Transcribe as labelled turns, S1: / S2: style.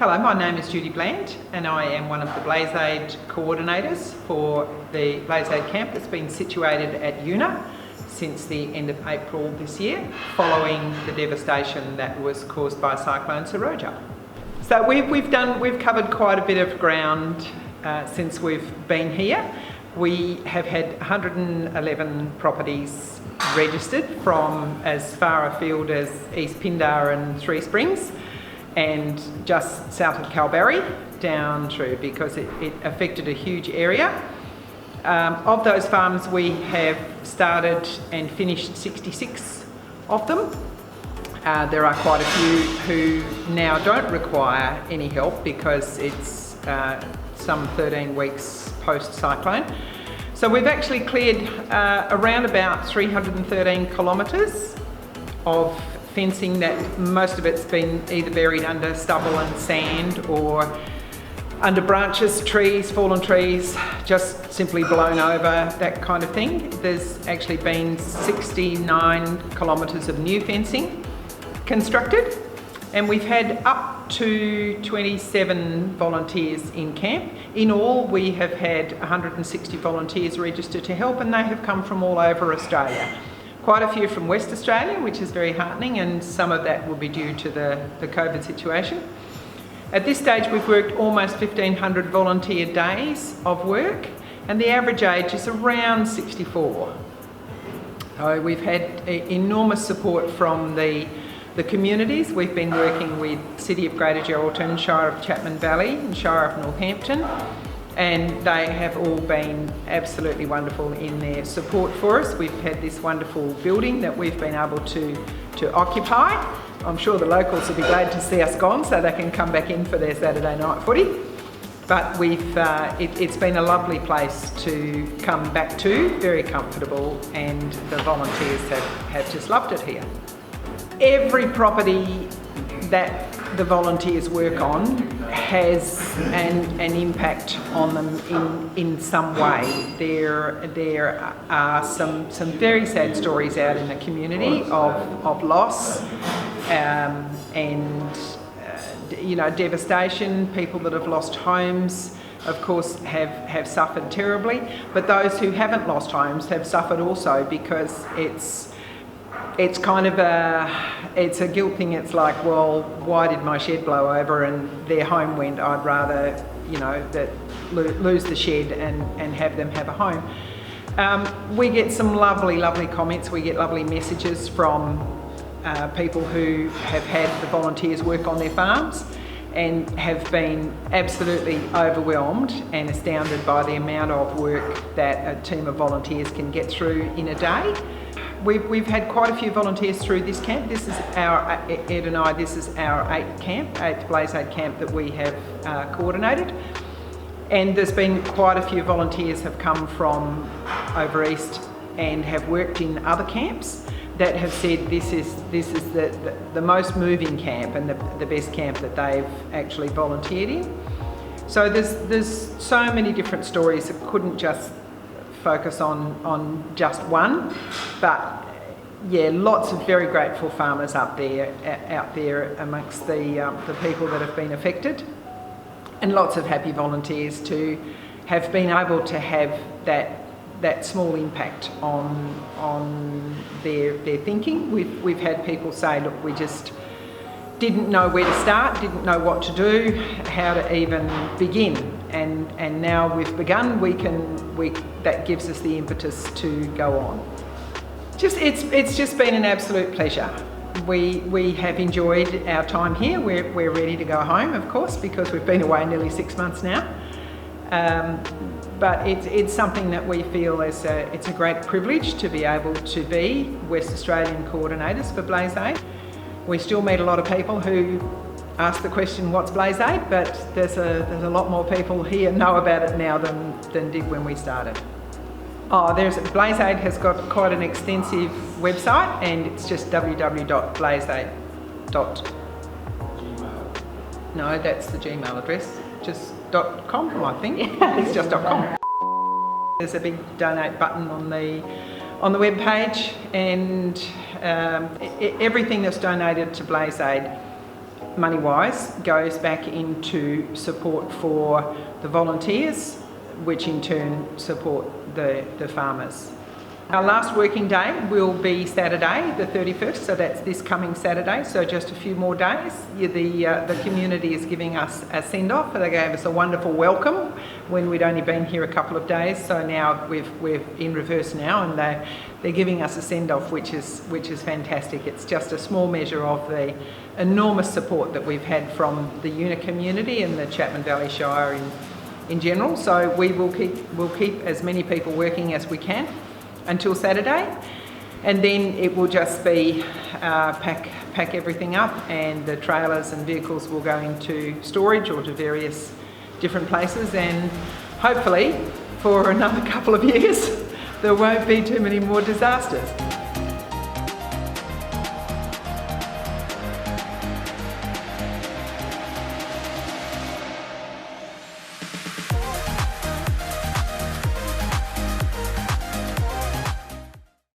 S1: Hello, my name is Judy Bland and I am one of the Blazeaid coordinators for the Blazeaid camp that's been situated at Yuna since the end of April this year, following the devastation that was caused by Cyclone Seroja. So we've covered quite a bit of ground since we've been here. We have had 111 properties registered from as far afield as East Pindar and Three Springs, and just south of Kalbarri down through, because it affected a huge area. Of those farms, we have started and finished 66 of them. There are quite a few who now don't require any help because it's some 13 weeks post-cyclone. So we've actually cleared around about 313 kilometres of fencing that most of it's been either buried under stubble and sand or under branches, trees, fallen trees, just simply blown over, that kind of thing. There's actually been 69 kilometres of new fencing constructed, and we've had up to 27 volunteers in camp. In all, we have had 160 volunteers registered to help, and they have come from all over Australia. Quite a few from West Australia, which is very heartening, and some of that will be due to the COVID situation. At this stage, we've worked almost 1,500 volunteer days of work, and the average age is around 64. So we've had enormous support from the communities. We've been working with City of Greater Geraldton, Shire of Chapman Valley and Shire of Northampton, and they have all been absolutely wonderful in their support for us. We've had this wonderful building that we've been able to occupy. I'm sure the locals will be glad to see us gone so they can come back in for their Saturday night footy. But it's been a lovely place to come back to, very comfortable, and the volunteers have just loved it here. Every property that the volunteers work on has an impact on them in some way. There are some very sad stories out in the community of loss and devastation. People that have lost homes, of course, have suffered terribly, but those who haven't lost homes have suffered also, because it's kind of it's a guilt thing. It's like, well, why did my shed blow over and their home went? I'd rather, that lose the shed and have them have a home. We get some lovely comments. We get lovely messages from people who have had the volunteers work on their farms and have been absolutely overwhelmed and astounded by the amount of work that a team of volunteers can get through in a day. We've had quite a few volunteers through this camp. This is Ed and I, this is our eighth Blazeaid camp that we have coordinated. And there's been quite a few volunteers have come from over east and have worked in other camps that have said this is the most moving camp and the best camp that they've actually volunteered in. So there's so many different stories. It couldn't just focus on just one, but yeah, lots of very grateful farmers out there amongst the people that have been affected, and lots of happy volunteers to have been able to have that small impact on their thinking. We've had people say, look, we just didn't know where to start, didn't know what to do, how to even begin, and now we've begun. That gives us the impetus to go on. It's just been an absolute pleasure. We have enjoyed our time here. We're ready to go home, of course, because we've been away nearly 6 months now. But it's something that we feel it's a great privilege to be able to be West Australian coordinators for Blazeaid. We still meet a lot of people who ask the question, what's Blazeaid? But there's a lot more people here know about it now than did when we started. Blazeaid has got quite an extensive website, and it's just www.blazeaid. No, that's the Gmail address, just .com, I think. It's just .com. There's a big donate button on the web page, and everything that's donated to Blazeaid money-wise, goes back into support for the volunteers, which in turn support the farmers. Our last working day will be Saturday, the 31st, so that's this coming Saturday, so just a few more days. The community is giving us a send-off. They gave us a wonderful welcome when we'd only been here a couple of days, so now we're in reverse now, and they're giving us a send-off, which is fantastic. It's just a small measure of the enormous support that we've had from the Yuna community and the Chapman Valley Shire in general. So we'll keep as many people working as we can until Saturday, and then it will just be pack everything up, and the trailers and vehicles will go into storage or to various different places, and hopefully for another couple of years there won't be too many more disasters.